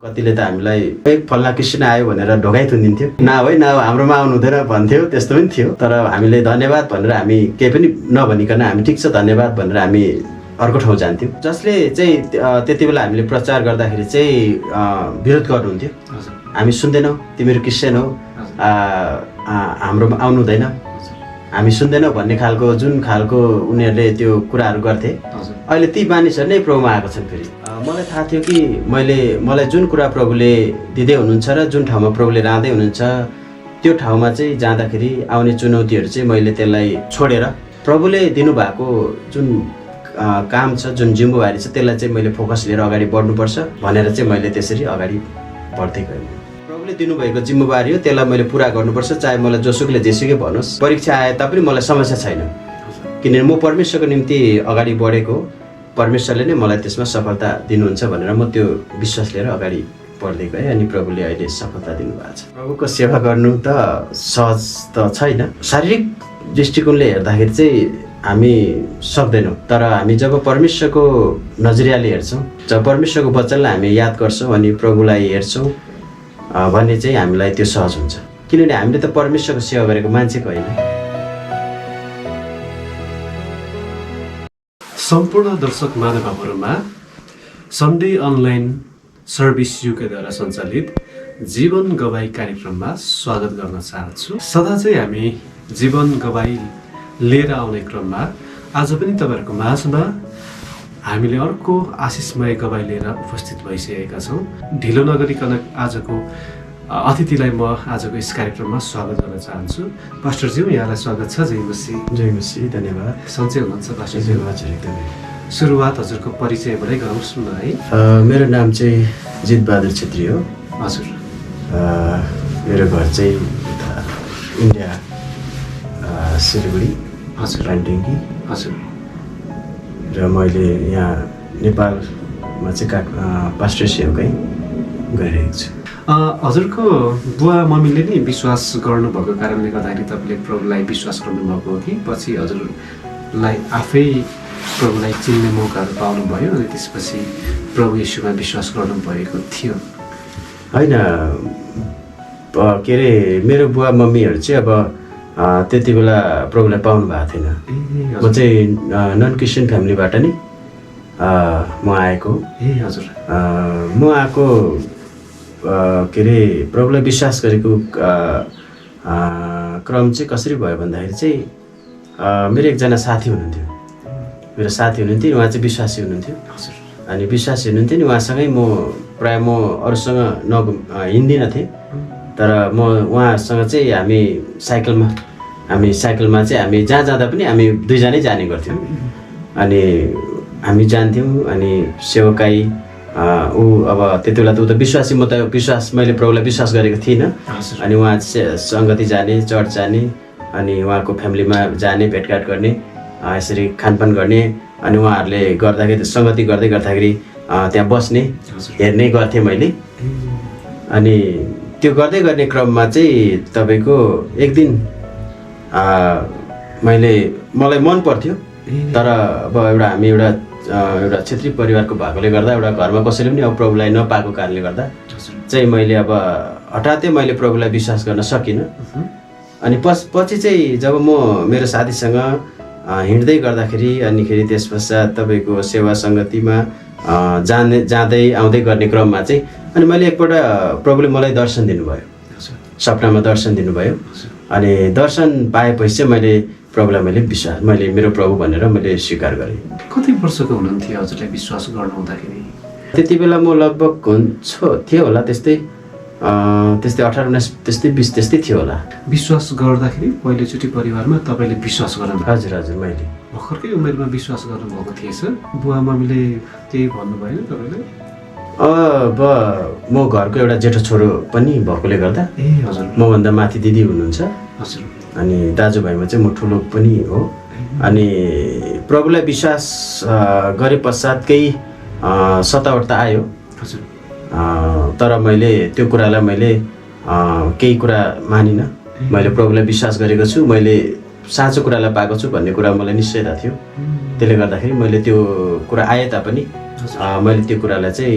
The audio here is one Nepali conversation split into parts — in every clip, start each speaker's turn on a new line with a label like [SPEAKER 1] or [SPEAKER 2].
[SPEAKER 1] कतिले त हामीलाई एक फल्ना क्रिस्चियन आयो भनेर ढोकाइ थुनिदिन्थ्यो, न हाम्रोमा आउनु हुँदैन भन्थ्यो। त्यस्तो पनि थियो, तर हामीले धन्यवाद भनेर हामी केही पनि नभनिकन हामी ठिक छ धन्यवाद भनेर हामी अर्को ठाउँ जान्थ्यौँ। जसले चाहिँ त्यति बेला हामीले प्रचार गर्दाखेरि चाहिँ विरोध गर्नुहुन्थ्यो, हामी सुन्दैनौँ, तिमीहरू क्रिस्चियन हो, हाम्रोमा आउनु हुँदैन, हामी सुन्दैनौँ भन्ने खालको जुन खालको उनीहरूले त्यो कुराहरू गर्थे। अहिले ती मानिसहरू नै प्रभुमा आएको छन्। फेरि मलाई थाहा थियो कि मलाई जुन कुरा प्रभुले दिँदै हुनुहुन्छ र जुन ठाउँमा प्रभुले लाँदै हुनुहुन्छ त्यो ठाउँमा चाहिँ जाँदाखेरि आउने चुनौतीहरू चाहिँ मैले त्यसलाई छोडेर प्रभुले दिनुभएको जुन काम छ, जुन जिम्मेवारी छ, त्यसलाई चाहिँ मैले फोकस लिएर अगाडि बढ्नुपर्छ भनेर चाहिँ मैले त्यसरी अगाडि बढ्दै गएँ। प्रभुले दिनुभएको जिम्मेवारी हो, त्यसलाई मैले पुरा गर्नुपर्छ, चाहे मलाई जोसुकैले जेसुकै भनोस्। परीक्षा आए तापनि मलाई समस्या छैन, किनभने म परमेश्वरको निम्ति अगाडि बढेको, परमेश्वरले नै मलाई त्यसमा सफलता दिनुहुन्छ भनेर म त्यो विश्वास लिएर अगाडि बढ्दै गएँ। अनि प्रभुले अहिले सफलता दिनुभएको छ। प्रभुको सेवा गर्नु त सहज त छैन, शारीरिक दृष्टिकोणले हेर्दाखेरि चाहिँ हामी सक्दैनौँ, तर हामी जब परमेश्वरको नजरियाले हेर्छौँ, जब परमेश्वरको वचनलाई हामी याद गर्छौँ अनि प्रभुलाई हेर्छौँ भन्ने चाहिँ हामीलाई त्यो सहज हुन्छ, किनभने हामीले त परमेश्वरको सेवा गरेको मान्छेको होइन।
[SPEAKER 2] सम्पूर्ण दर्शक महानुभावहरूमा सन्डे अनलाइन सर्भिस युकेद्वारा सञ्चालित जीवन गवाई कार्यक्रममा स्वागत गर्न चाहन्छु। सदा चाहिँ हामी जीवन गवाई लिएर आउने क्रममा आज पनि तपाईँहरूको माझमा हामीले अर्को आशिषमय गवाई लिएर उपस्थित भइसकेका छौँ। ढिलो नगरिकन आजको अतिथिलाई म आजको यस कार्यक्रममा स्वागत गर्न चाहन्छु। पास्टरज्यू, यहाँलाई स्वागत छ। जय मसी।
[SPEAKER 1] जय मसी, धन्यवाद।
[SPEAKER 2] सन्चै हुनुहुन्छ पास्टरज्यू?
[SPEAKER 1] एकदमै।
[SPEAKER 2] सुरुवात हजुरको परिचयबाटै गरौँ न है।
[SPEAKER 1] मेरो नाम चाहिँ जितबहादुर छेत्री हो।
[SPEAKER 2] हजुर।
[SPEAKER 1] मेरो घर चाहिँ इन्डिया सिलगढी।
[SPEAKER 2] हजुर।
[SPEAKER 1] रानडेङ्गी।
[SPEAKER 2] हजुर।
[SPEAKER 1] र मैले यहाँ नेपालमा चाहिँ पास्टर सेवकै गरिरहेको छु।
[SPEAKER 2] हजुरको बुवा मम्मीले नै विश्वास गर्नुभएको कारणले गर्दाखेरि तपाईँले प्रभुलाई विश्वास गर्नुभएको हो कि पछि हजुरलाई आफै प्रभुलाई चिन्ने मौकाहरू पाउनुभयो अनि त्यसपछि प्रभु येशूमा विश्वास गर्नुभएको थियो?
[SPEAKER 1] होइन, के अरे मेरो बुवा मम्मीहरू चाहिँ अब त्यति बेला प्रभुलाई पाउनु भएको थिएन। म चाहिँ नन क्रिस्चियन फ्यामिलीबाट नि म आएको।
[SPEAKER 2] हजुर।
[SPEAKER 1] म आएको के अरे प्रभुलाई विश्वास गरेको क्रम चाहिँ कसरी भयो भन्दाखेरि चाहिँ मेरो एकजना साथी हुनुहुन्थ्यो, उहाँ चाहिँ विश्वासी हुनुहुन्थ्यो। अनि विश्वासी हुनुहुन्थ्यो नि, उहाँसँगै म प्रायः अरूसँग हिँड्दिनँ थिएँ, तर म उहाँसँग चाहिँ हामी साइकलमा चाहिँ हामी जहाँ जाँदा पनि हामी दुईजनै जाने गर्थ्यौँ। अनि हामी जान्थ्यौँ। अनि सेवकाई ऊ अब त्यति बेला त ऊ त विश्वासी, मैले प्रभुलाई विश्वास गरेको थिइनँ। अनि उहाँ सङ्गति जाने, चर्च जाने, अनि उहाँको फ्यामिलीमा जाने, भेटघाट गर्ने, यसरी खानपान गर्ने, अनि उहाँहरूले गर्दाखेरि सङ्गति गर्दाखेरि त्यहाँ बस्ने, हेर्ने गर्थेँ मैले। अनि त्यो गर्दै गर्ने क्रममा चाहिँ तपाईँको एक दिन मलाई मन पर्थ्यो, तर अब हामी एउटा क्षेत्रीय परिवारको भएकोले गर्दा एउटा घरमा कसैले पनि अब प्रभुलाई नपाएको कारणले गर्दा चाहिँ मैले अब हठातै मैले प्रभुलाई विश्वास गर्न सकिनँ। अनि पछि चाहिँ जब म मेरो साथीसँग हिँड्दै गर्दाखेरि अनिखेरि त्यस पश्चात तपाईँको सेवा सङ्गतिमा जाँदै आउँदै गर्ने क्रममा चाहिँ अनि मैले एकपल्ट प्रभुले मलाई दर्शन दिनुभयो, सपनामा दर्शन दिनुभयो। अनि दर्शन पाएपछि चाहिँ मैले प्रभुलाई मैले मेरो प्रभु भनेर मैले स्वीकार गरेँ।
[SPEAKER 2] कति वर्षको हुनुहुन्थ्यो हजुरलाई विश्वास गर्नु हुँदाखेरि?
[SPEAKER 1] त्यति बेला म लगभग थियो होला त्यस्तै 18-19 त्यस्तै 20 त्यस्तै थियो होला।
[SPEAKER 2] विश्वास गर्दाखेरि पहिलोचोटि परिवारमा तपाईँले विश्वास गर्नु?
[SPEAKER 1] हजुर मैले
[SPEAKER 2] भर्खरकै उमेरमा विश्वास गर्नुभएको थिएछ। बुवा मम्मीले केही भन्नु भएन तपाईँलाई?
[SPEAKER 1] अब म घरको एउटा जेठो छोरो पनि भएकोले गर्दा
[SPEAKER 2] हजुर
[SPEAKER 1] मभन्दा माथि दिदी हुनुहुन्छ।
[SPEAKER 2] हजुर।
[SPEAKER 1] अनि दाजुभाइमा चाहिँ म ठुलो पनि हो। अनि प्रभुलाई विश्वास गरे पश्चात केही सतावट त आयो।
[SPEAKER 2] हजुर।
[SPEAKER 1] तर मैले त्यो कुरालाई केही कुरा मानिनँ। मैले प्रभुलाई विश्वास गरेको छु, मैले साँचो कुरालाई पाएको छु भन्ने कुरा मलाई निश्चयता थियो। त्यसले गर्दाखेरि मैले त्यो कुरा आए तापनि मैले त्यो कुरालाई चाहिँ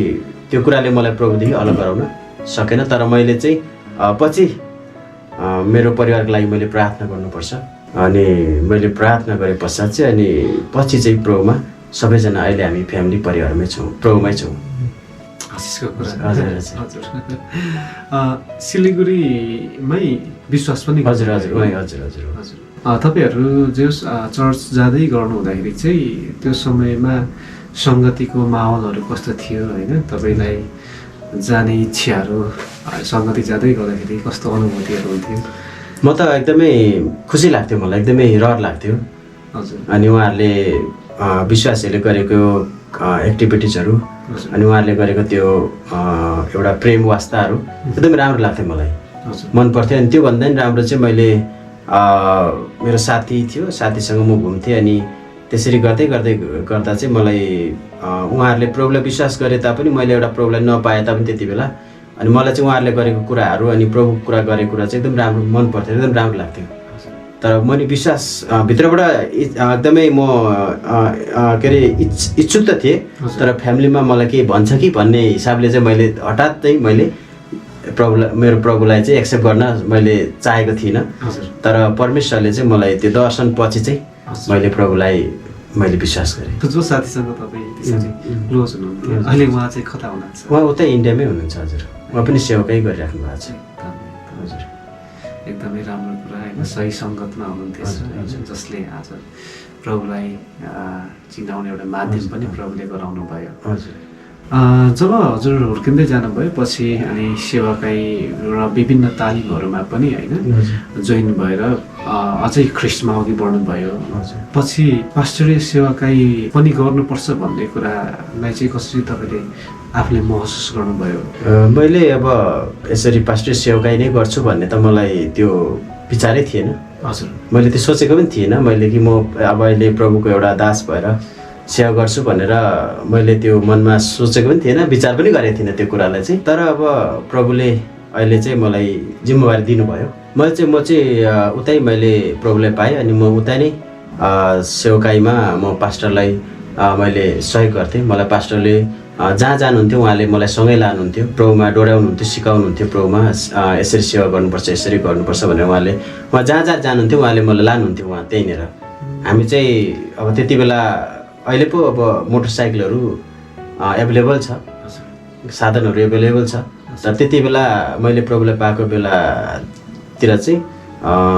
[SPEAKER 1] त्यो कुराले मलाई प्रभुदेखि अलग गराउन सकेन। तर मैले चाहिँ पछि मेरो परिवारको लागि मैले प्रार्थना गर्नुपर्छ, अनि मैले प्रार्थना गरे पश्चात चाहिँ अनि पछि चाहिँ प्रभुमा सबैजना अहिले हामी फ्यामिली परिवारमै छौँ, प्रभुमै छौँ।
[SPEAKER 2] आशिषको कुरा।
[SPEAKER 1] हजुर
[SPEAKER 2] हजुर सिलिगुडीमै विश्वास पनि
[SPEAKER 1] हजुर हजुर हजुर हजुर
[SPEAKER 2] हजुर तपाईँहरू जो चर्च जाँदै गर्नु हुँदाखेरि चाहिँ त्यो समयमा सङ्गतिको माहौलहरू कस्तो थियो होइन? तपाईँलाई जाने इच्छाहरू सङ्गति जाँदै गर्दाखेरि कस्तो अनुभूतिहरू हुन्थ्यो?
[SPEAKER 1] म त एकदमै खुसी लाग्थ्यो, मलाई एकदमै रहर लाग्थ्यो।
[SPEAKER 2] हजुर
[SPEAKER 1] अनि उहाँहरूले विश्वासीहरूले गरेको एक्टिभिटिजहरू अनि उहाँहरूले गरेको त्यो एउटा प्रेम वास्ताहरू एकदमै राम्रो लाग्थ्यो, मलाई मन पर्थ्यो। अनि त्योभन्दा पनि राम्रो चाहिँ मैले मेरो साथी थियो, साथीसँग म घुम्थेँ, अनि त्यसरी गर्दै गर्दै गर्दा चाहिँ मलाई उहाँहरूले प्रभुलाई विश्वास गरे तापनि मैले एउटा प्रभुलाई नपाए तापनि त्यति बेला अनि मलाई चाहिँ उहाँहरूले गरेको कुराहरू अनि प्रभुको कुरा गरेको कुरा चाहिँ एकदम राम्रो मन पर्थ्यो, एकदम राम्रो लाग्थ्यो। तर मैले विश्वास भित्रबाट एकदमै म के अरे इच्छुक त थिएँ, तर फ्यामिलीमा मलाई के भन्छ कि भन्ने हिसाबले चाहिँ मैले हठात चाहिँ मैले मेरो प्रभुलाई चाहिँ एक्सेप्ट गर्न मैले चाहेको थिइनँ। तर परमेश्वरले चाहिँ मलाई त्यो दर्शन पछि चाहिँ मैले प्रभुलाई मैले विश्वास गरेँ।
[SPEAKER 2] जो साथीसँग तपाईँ त्यसरी क्लोज हुनुहुन्थ्यो अहिले उहाँ चाहिँ कता हुनुहुन्छ?
[SPEAKER 1] उहाँ उतै इन्डियामै हुनुहुन्छ। हजुर उहाँ पनि सेवाकै गरिराख्नु भएको छ। हजुर
[SPEAKER 2] एकदमै राम्रो कुरा होइन, सही सङ्गतमा हुनुहुन्थ्यो जसले आज प्रभुलाई चिनाउने एउटा माध्यम पनि प्रभुले गराउनु भयो।
[SPEAKER 1] हजुर
[SPEAKER 2] जब हजुर हुर्किँदै जानुभयो पछि अनि सेवाकाई र विभिन्न तालिमहरूमा पनि होइन जोइन भएर अझै ख्रिस्टमा अघि बढ्नुभयो। पछि पास्टरीय सेवाकाई पनि गर्नुपर्छ भन्ने कुरालाई चाहिँ कसरी तपाईँले आफूले महसुस गर्नुभयो?
[SPEAKER 1] मैले अब यसरी पास्टरीय सेवाकाई नै गर्छु भन्ने त मलाई त्यो विचारै थिएन।
[SPEAKER 2] हजुर
[SPEAKER 1] मैले त्यो सोचेको पनि थिएन मैले कि म अब अहिले प्रभुको एउटा दास भएर सेवा गर्छु भनेर मैले त्यो मनमा सोचेको पनि थिएन, विचार पनि गरेको थिइनँ त्यो कुरालाई चाहिँ। तर अब प्रभुले अहिले चाहिँ मलाई जिम्मेवारी दिनुभयो। म चाहिँ उतै मैले प्रभुलाई पाएँ अनि म उतै नै सेवाकाईमा म पास्टरलाई मैले सहयोग गर्थेँ। मलाई पास्टरले जहाँ जानुहुन्थ्यो उहाँले मलाई सँगै लानुहुन्थ्यो, प्रभुमा डोर्याउनुहुन्थ्यो, सिकाउनुहुन्थ्यो प्रभुमा यसरी सेवा गर्नुपर्छ, यसरी गर्नुपर्छ भनेर उहाँ जहाँ जहाँ जानुहुन्थ्यो उहाँले मलाई लानुहुन्थ्यो उहाँ त्यहीँनिर। हामी चाहिँ अब त्यति बेला अहिले पो अब मोटरसाइकलहरू एभाइलेबल छ, साधनहरू एभाइलेबल छ। र त्यति बेला मैले प्रभुलाई पाएको बेलातिर चाहिँ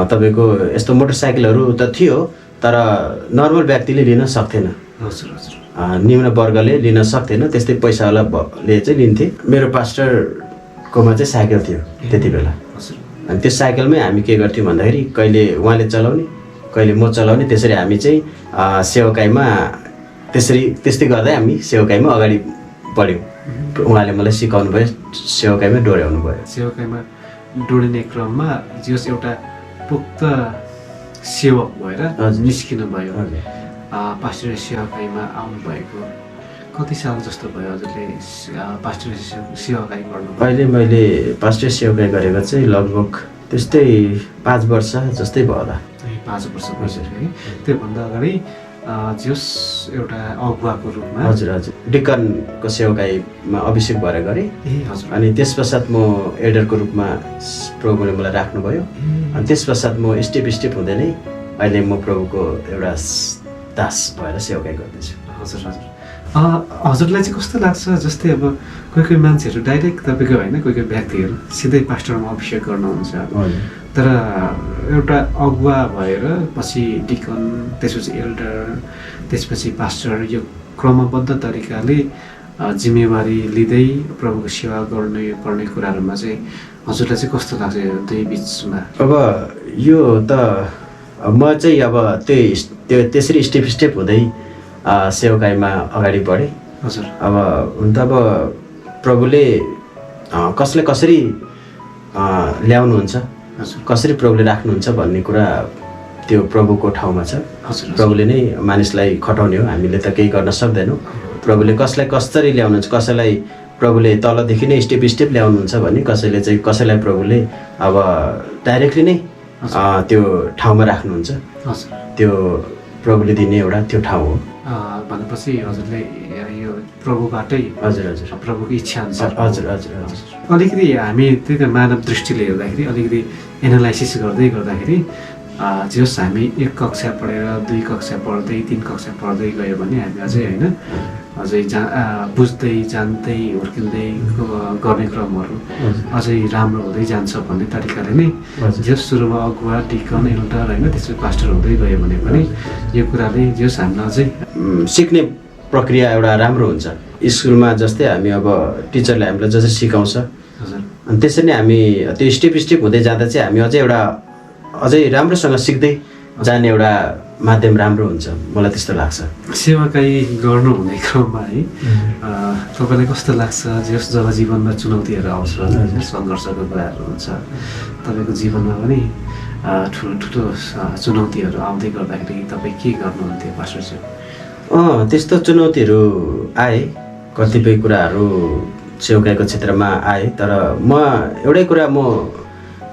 [SPEAKER 1] तपाईँको यस्तो मोटरसाइकलहरू त थियो तर नर्मल व्यक्तिले लिन सक्थेन, निम्न वर्गले लिन सक्थेन, त्यस्तै पैसावालाले चाहिँ लिन्थे। मेरो पास्टरकोमा चाहिँ साइकल थियो त्यति बेला। अनि त्यो साइकलमै हामी के गर्थ्यौँ भन्दाखेरि कहिले उहाँले चलाउने कहिले म चलाउने, त्यसरी हामी चाहिँ सेवाकाईमा त्यस्तै गर्दै हामी सेवाकाईमा अगाडि बढ्यौँ। उहाँले मलाई सिकाउनु भयो, सेवाकाईमा डोर्याउनु भयो।
[SPEAKER 2] सेवाकाईमा डोरिने क्रममा जस एउटा पुख्त सेवक भएर निस्किनु भयो। पास्टरीय सेवाकाईमा आउनुभएको कति साल जस्तो भयो हजुरले पास्टरीय सेवाकाई गर्नु?
[SPEAKER 1] अहिले मैले पास्टरीय सेवाकाई गरेको चाहिँ लगभग त्यस्तै 5 वर्ष जस्तै भयो होला।
[SPEAKER 2] 5 वर्ष भइसक्यो है। त्योभन्दा अगाडि जस एउटा अगुवाको रूपमा
[SPEAKER 1] हजुर डिकनको सेवाकाईमा अभिषेक भएर गरेँ। अनि त्यस पश्चात म एल्डरको रूपमा प्रभुले मलाई राख्नुभयो। अनि त्यस पश्चात म स्टेप हुँदै नै अहिले म प्रभुको एउटा दास भएर सेवाकाई गर्दैछु।
[SPEAKER 2] हजुरलाई चाहिँ कस्तो लाग्छ? जस्तै अब कोही मान्छेहरू डाइरेक्ट तपाईँको होइन, कोही व्यक्तिहरू सिधै पास्टरमा अभिषेक गर्नुहुन्छ, तर एउटा अगुवा भएर पछि डिकन, त्यसपछि एल्डर, त्यसपछि पास्टर, यो क्रमबद्ध तरिकाले जिम्मेवारी लिँदै प्रभुको सेवा गर्ने कुराहरूमा चाहिँ हजुरलाई चाहिँ कस्तो लाग्छ दुई बिचमा?
[SPEAKER 1] अब यो त म चाहिँ अब त्यसरी स्टेप हुँदै सेवाकाईमा अगाडि बढेँ।
[SPEAKER 2] हजुर
[SPEAKER 1] अब हुन त अब प्रभुले कसलाई कसरी ल्याउनुहुन्छ, कसरी प्रभुले राख्नुहुन्छ भन्ने कुरा त्यो प्रभुको ठाउँमा छ। प्रभुले नै मानिसलाई खटाउने हो, हामीले त केही गर्न सक्दैनौँ। प्रभुले कसलाई कसरी ल्याउनुहुन्छ, कसैलाई प्रभुले तलदेखि नै स्टेप ल्याउनुहुन्छ भने कसैलाई प्रभुले अब डाइरेक्टली नै त्यो ठाउँमा राख्नुहुन्छ। त्यो प्रभुले दिने एउटा त्यो ठाउँ हो।
[SPEAKER 2] भनेपछि हजुरले यो प्रभुबाटै
[SPEAKER 1] हजुर हजुर
[SPEAKER 2] प्रभुको इच्छा अनुसार
[SPEAKER 1] हजुर हजुर हजुर
[SPEAKER 2] अलिकति हामी त्यही त मानव दृष्टिले हेर्दाखेरि अलिकति एनालाइसिस गर्दाखेरि जे होस् हामी 1 कक्षा पढेर 2 कक्षा पढ्दै 3 कक्षा पढ्दै गयो भने हामी अझै होइन अझै बुझ्दै जान्दै हुर्किँदै गर्ने क्रमहरू अझै राम्रो हुँदै जान्छ भन्ने तरिकाले नै जे सुरुमा अगुवा डिकन एल्डर होइन त्यसपछि पास्टर हुँदै गयो भने पनि यो कुराले जे होस् हामीलाई अझै
[SPEAKER 1] सिक्ने प्रक्रिया एउटा राम्रो हुन्छ। स्कुलमा जस्तै हामी अब टिचरले हामीलाई जसरी सिकाउँछ
[SPEAKER 2] हजुर
[SPEAKER 1] अनि त्यसरी नै हामी त्यो स्टेप हुँदै जाँदा चाहिँ हामी अझै राम्रोसँग सिक्दै जाने एउटा माध्यम राम्रो हुन्छ मलाई त्यस्तो लाग्छ।
[SPEAKER 2] सेवाकाई गर्नुहुने क्रममा है तपाईँलाई कस्तो लाग्छ जब जीवनमा चुनौतीहरू आउँछ होइन सङ्घर्षको कुराहरू हुन्छ तपाईँको जीवनमा पनि ठुलो चुनौतीहरू आउँदै गर्दाखेरि तपाईँ के गर्नुहुन्थ्यो पास्टरज्यू?
[SPEAKER 1] त्यस्तो चुनौतीहरू आए, कतिपय कुराहरू सेवाकाईको क्षेत्रमा आए, तर म एउटै कुरा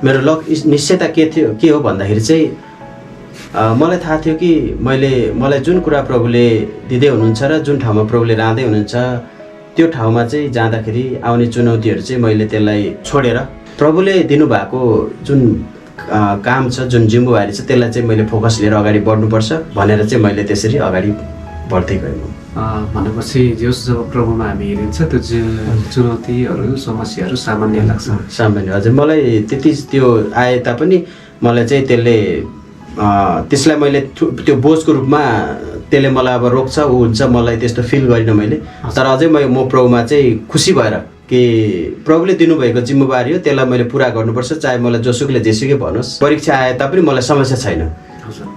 [SPEAKER 1] मेरो निश्चयता के हो भन्दाखेरि चाहिँ मलाई थाहा थियो कि मलाई जुन कुरा प्रभुले दिँदै हुनुहुन्छ र जुन ठाउँमा प्रभुले राँदै हुनुहुन्छ त्यो ठाउँमा चाहिँ जाँदाखेरि आउने चुनौतीहरू चाहिँ मैले त्यसलाई छोडेर प्रभुले दिनुभएको जुन काम छ, जुन जिम्मेवारी छ त्यसलाई चाहिँ मैले फोकस लिएर अगाडि बढ्नुपर्छ भनेर चाहिँ मैले त्यसरी अगाडि बढ्दै गएँ।
[SPEAKER 2] भनेपछि जब प्रभुमा हामी हेरिन्छ त्यो चुनौतीहरू समस्याहरू सामान्य लाग्छ।
[SPEAKER 1] सामान्य हजुर, मलाई त्यति त्यो आए तापनि मलाई चाहिँ त्यसलाई मैले त्यो बोझको रूपमा त्यसले मलाई अब रोक्छ ऊ हुन्छ मलाई त्यस्तो फिल गरिनँ मैले। तर अझै म प्रभुमा चाहिँ खुसी भएर कि प्रभुले दिनुभएको जिम्मेवारी हो त्यसलाई मैले पुरा गर्नुपर्छ, चाहे मलाई जोसुकले जेसुकै भनोस्। परीक्षा आए तापनि मलाई समस्या छैन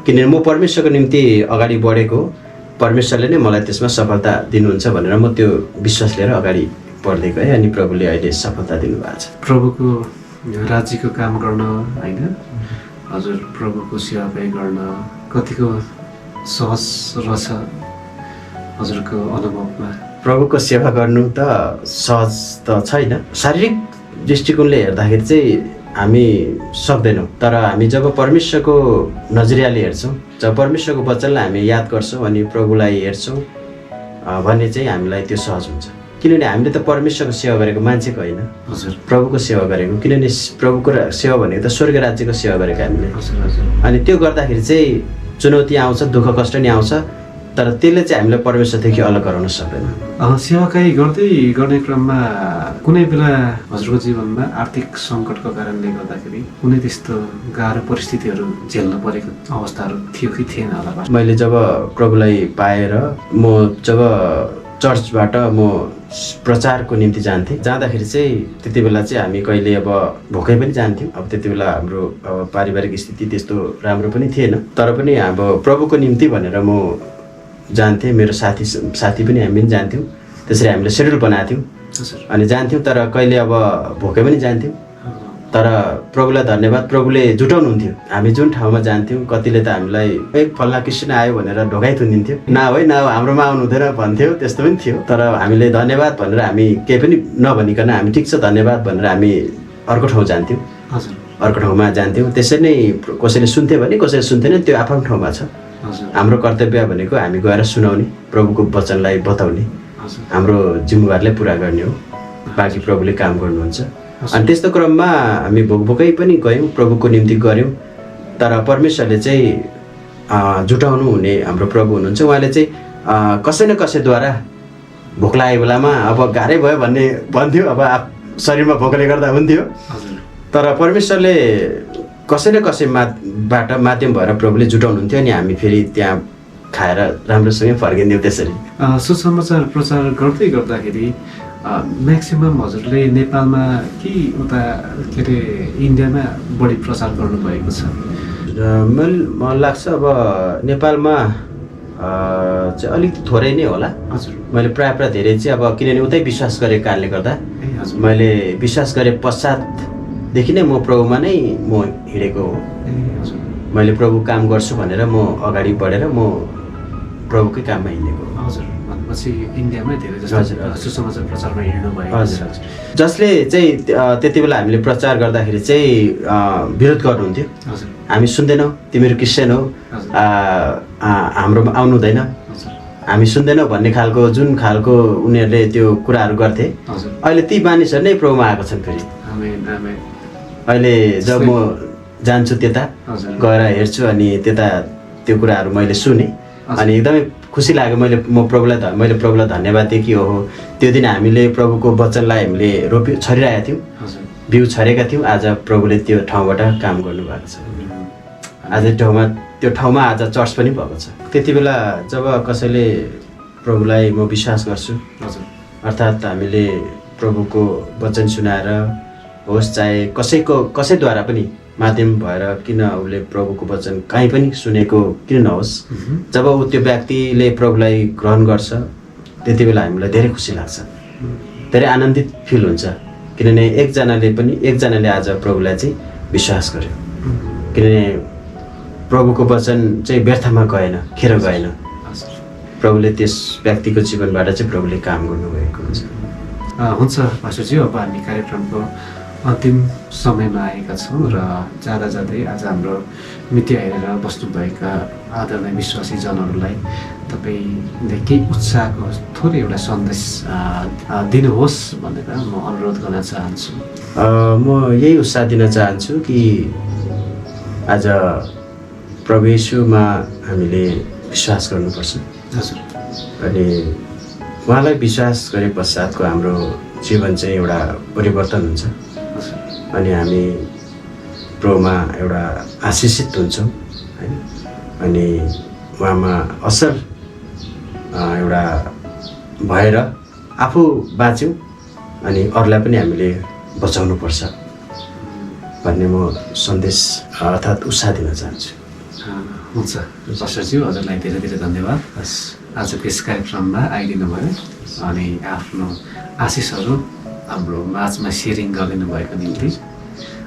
[SPEAKER 1] किनभने म परमेश्वरको निम्ति अगाडि बढेको, परमेश्वरले नै मलाई त्यसमा सफलता दिनुहुन्छ भनेर म त्यो विश्वास लिएर अगाडि बढ्दै गएँ अनि प्रभुले अहिले सफलता दिनुभएको छ।
[SPEAKER 2] प्रभुको राज्यको काम गर्न होइन हजुर प्रभुको सेवाकाई गर्न कतिको सहज रहेछ हजुरको अनुभवमा?
[SPEAKER 1] प्रभुको सेवा गर्नु त सहज त छैन, शारीरिक दृष्टिकोणले हेर्दाखेरि चाहिँ हामी सक्दैनौँ। तर हामी जब परमेश्वरको नजरियाले हेर्छौँ, जब परमेश्वरको वचनलाई हामी याद गर्छौँ अनि प्रभुलाई हेर्छौँ भने चाहिँ हामीलाई त्यो सहज हुन्छ। किनभने हामीले त परमेश्वरको सेवा गरेको मान्छेको होइन,
[SPEAKER 2] हजुर
[SPEAKER 1] प्रभुको सेवा गरेको। किनभने प्रभुको सेवा भनेको त स्वर्ग राज्यको सेवा गरेको हामीले। अनि त्यो गर्दाखेरि चाहिँ चुनौती आउँछ, दुःख कष्ट नि आउँछ, तर त्यसले चाहिँ हामीलाई परमेश्वरदेखि अलग गराउन सक्दैन।
[SPEAKER 2] सेवाकाई गर्ने क्रममा कुनै बेला हजुरको जीवनमा आर्थिक सङ्कटको कारणले गर्दाखेरि कुनै त्यस्तो गाह्रो परिस्थितिहरू झेल्न परेको अवस्थाहरू थियो कि थिएन होला?
[SPEAKER 1] मैले जब प्रभुलाई पाएर जब चर्चबाट म प्रचारको निम्ति जाँदाखेरि चाहिँ त्यति बेला चाहिँ हामी कहिले अब भोकै पनि जान्थ्यौँ। अब त्यति बेला हाम्रो पारिवारिक स्थिति त्यस्तो राम्रो पनि थिएन, तर पनि अब प्रभुको निम्ति भनेर म जान्थेँ, मेरो साथी पनि हामी पनि जान्थ्यौँ। त्यसरी हामीले सेड्युल बनाएको थियौँ अनि जान्थ्यौँ, तर कहिले अब भोकै पनि जान्थ्यौँ। तर प्रभुलाई धन्यवाद, प्रभुले जुटाउनुहुन्थ्यो। हामी जुन ठाउँमा जान्थ्यौँ कतिले त हामीलाई फल्ना क्रिस्चियन आयो भनेर ढोकाइ थुनिदिन्थ्यो, न हाम्रोमा आउनु हुँदैन भन्थ्यो, त्यस्तो पनि थियो। तर हामीले धन्यवाद भनेर हामी केही पनि नभनिकन हामी ठिक छ धन्यवाद भनेर हामी अर्को ठाउँ जान्थ्यौँ, अर्को ठाउँमा जान्थ्यौँ। त्यसरी नै कसैले सुन्थ्यो भने कसैले सुन्थेन, त्यो आफ्नो ठाउँमा छ। हाम्रो कर्तव्य भनेको हामी गएर सुनाउने, प्रभुको वचनलाई बताउने, हाम्रो जिम्मेवारीलाई पुरा गर्ने हो। बाँकी प्रभुले काम गर्नुहुन्छ। अनि त्यस्तो क्रममा हामी भोकै पनि गयौँ, प्रभुको निम्ति गऱ्यौँ। तर परमेश्वरले चाहिँ जुटाउनु हुने हाम्रो प्रभु हुनुहुन्छ। उहाँले चाहिँ कसै न कसैद्वारा भोक लागेको बेलामा अब गाह्रै भयो भन्थ्यो, अब शरीरमा भोकले गर्दा हुन्थ्यो, तर परमेश्वरले कसै न कसैबाट माध्यम भएर प्रभुले जुटाउनुहुन्थ्यो अनि हामी फेरि त्यहाँ खाएर राम्रोसँगै फर्किन्थ्यौँ। त्यसरी
[SPEAKER 2] सुसमाचार प्रचार गर्दै गर्दाखेरि म्याक्सिमम् हजुरले नेपालमा कि उता के अरे इन्डियामा बढी प्रचार गर्नुभएको छ?
[SPEAKER 1] मलाई लाग्छ अब नेपालमा चाहिँ अलिक थोरै नै होला।
[SPEAKER 2] हजुर
[SPEAKER 1] मैले प्रायः धेरै चाहिँ अब किनभने उतै विश्वास गरेको कारणले गर्दा मैले विश्वास गरे पश्चातदेखि नै म प्रभुमा नै म हिँडेको हो। मैले प्रभु काम गर्छु भनेर म अगाडि बढेर म प्रभुकै काममा हिँडेको हो।
[SPEAKER 2] हजुर भनेपछि इन्डियामै धेरै जस्तो सुसमाचार प्रचारमा हिँड्नु भयो।
[SPEAKER 1] हजुर जसले चाहिँ त्यति बेला हामीले प्रचार गर्दाखेरि चाहिँ विरोध गर्नुहुन्थ्यो, हामी सुन्दैनौँ, तिमीहरू क्रिस्चियन हो, हाम्रोमा आउनु हुँदैन, हामी सुन्दैनौँ भन्ने खालको जुन खालको उनीहरूले त्यो कुराहरू गर्थे,
[SPEAKER 2] हजुर
[SPEAKER 1] अहिले ती मानिसहरू नै प्रभुमा आएको छन् फेरि।
[SPEAKER 2] आमेन आमेन
[SPEAKER 1] अहिले जब म जान्छु त्यता
[SPEAKER 2] हजुर
[SPEAKER 1] गएर हेर्छु अनि त्यता त्यो कुराहरू मैले सुने अनि एकदमै खुसी लाग्यो। मैले प्रभुलाई धन्यवाद दिएँ कि ओहो त्यो दिन हामीले प्रभुको वचनलाई हामीले छरिरहेका थियौँ,
[SPEAKER 2] हजुर
[SPEAKER 1] बिउ छरेका थियौँ, आज प्रभुले त्यो ठाउँबाट काम गर्नुभएको छ। आज त्यो ठाउँमा आज चर्च पनि भएको छ। त्यति बेला जब कसैले प्रभुलाई म विश्वास गर्छु,
[SPEAKER 2] हजुर
[SPEAKER 1] अर्थात् हामीले प्रभुको वचन सुनाएर होस् चाहे कसैद्वारा पनि माध्यम भएर किन उसले प्रभुको वचन कहीँ पनि सुनेको किन नहोस्, जब ऊ त्यो व्यक्तिले प्रभुलाई ग्रहण गर्छ त्यति बेला हामीलाई धेरै खुसी लाग्छ, धेरै आनन्दित फिल हुन्छ। किनभने एकजनाले आज प्रभुलाई चाहिँ विश्वास गर्यो, किनभने प्रभुको वचन चाहिँ व्यर्थमा गएन, खेर गएन। प्रभुले त्यस व्यक्तिको जीवनबाट चाहिँ प्रभुले काम गर्नुभएको हुन्छ।
[SPEAKER 2] हुन्छ पास्टरजी, अब हामी कार्यक्रमको अन्तिम समयमा आएका छौँ र जाँदा जाँदै आज हाम्रो मिडिया हेरेर बस्नुभएका आदरणीय विश्वासी जनहरूलाई तपाईँले केही उत्साहको थोरै एउटा सन्देश दिनुहोस् भनेर म अनुरोध गर्न चाहन्छु।
[SPEAKER 1] म यही उत्साह दिन चाहन्छु कि आज प्रभु येशूमा हामीले विश्वास गर्नुपर्छ।
[SPEAKER 2] हजुर
[SPEAKER 1] अनि उहाँलाई विश्वास गरे पश्चातको हाम्रो जीवन चाहिँ एउटा परिवर्तन हुन्छ अनि हामी प्रभुमा एउटा आशिषित हुन्छौँ हैन। अनि उहाँमा असल एउटा भएर आफू बाँच्यौँ अनि अरूलाई पनि हामीले बचाउनुपर्छ भन्ने म सन्देश अर्थात् उत्साह दिन चाहन्छु।
[SPEAKER 2] हुन्छ पास्टरजी, हजुरलाई धेरै धेरै धन्यवाद आजको यस कार्यक्रममा आइदिनु भयो अनि आफ्नो आशिषहरू हाम्रो माझमा सेयरिङ गरिदिनु भएको निम्ति।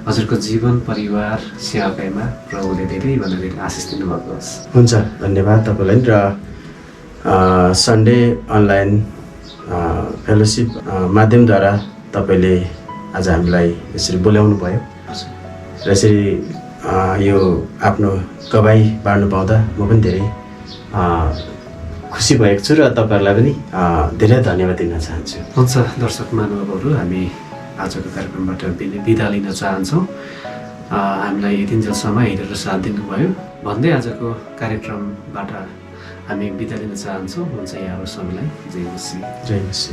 [SPEAKER 2] हजुरको जीवन परिवार सेवाकाईमा प्रभुले धेरैभन्दा धेरै आशिष दिनुभएको होस्।
[SPEAKER 1] हुन्छ, धन्यवाद तपाईँलाई। र सन्डे अनलाइन फेलोसिप माध्यमद्वारा तपाईँले आज हामीलाई यसरी बोलाउनु भयो र यसरी यो आफ्नो गवाई बाँड्नु पाउँदा म पनि धेरै खुसी भएको छु र तपाईँहरूलाई पनि धेरै धन्यवाद दिन चाहन्छु।
[SPEAKER 2] हुन्छ दर्शक महानुभावहरू, हामी आजको कार्यक्रमबाट बिदा लिन चाहन्छौँ। हामीलाई यतिन्जेलसम्म हेरेर साथ दिनुभयो भन्दै आजको कार्यक्रमबाट हामी बिदा लिन चाहन्छौँ। हुन्छ यहाँहरू सबैलाई जय मसीह।
[SPEAKER 1] जय मसीह।